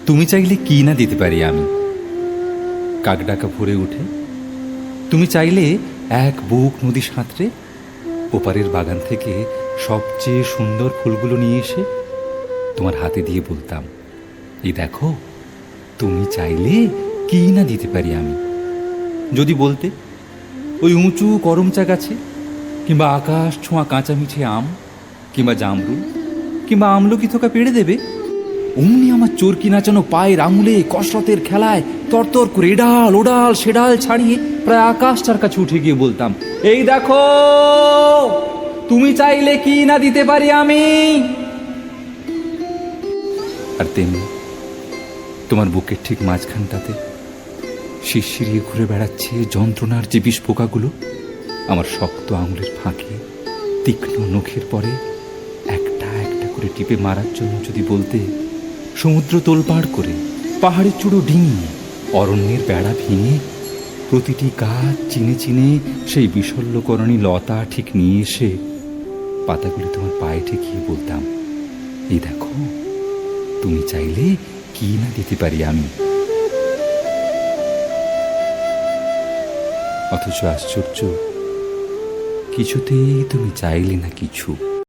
তুমি চাইলে কি না দিতে পারি আমি। কাকডাকা ভরে উঠে তুমি চাইলে এক বুক নদী সাঁতরে ওপারের বাগান থেকে সবচেয়ে সুন্দর ফুলগুলো নিয়ে এসে তোমার হাতে দিয়ে বলতাম, এই দেখো, তুমি চাইলে কি না দিতে পারি আমি। যদি বলতে ওই উঁচু করমচা গাছে, কিংবা আকাশ ছোঁয়া কাঁচা মিঠে আম, কিংবা জামরুল, কিংবা আমলকি থোকা পেড়ে দেবে, অমনি আমার চরকি নাচানো পায়ের আঙুলে কসরতের খেলায় তরতর করে এডাল ওডাল সেডাল ছাড়িয়ে প্রায় আকাশটার কাছে উঠে গিয়ে বলতাম, এই দেখো, তুমি চাইলে কি না দিতে পারি আমি। আর তেমনি তোমার বুকের ঠিক মাঝখানটাতে শিরশিরিয়ে ঘুরে বেড়াচ্ছে যন্ত্রণার যে বিষ পোকাগুলো আমার শক্ত আঙুলের ফাঁকে তীক্ষ্ণ নখের পরে একটা একটা করে টিপে মারার জন্য যদি বলতে, সমুদ্র তোলপাড় করে, পাহাড়ের চূড়ো ডিঙিয়ে, অরণ্যের বেড়া ভেঙে প্রতিটি গাছ চিনে চিনে সেই বিশল্যকরণী লতা ঠিক নিয়ে এসে পাতাগুলি তোমার পায়ে ঠেকিয়ে বলতাম, এই দেখো, তুমি চাইলে কি না দিতে পারি আমি। অথচ আশ্চর্য, কিছুতেই তুমি চাইলে না কিছু।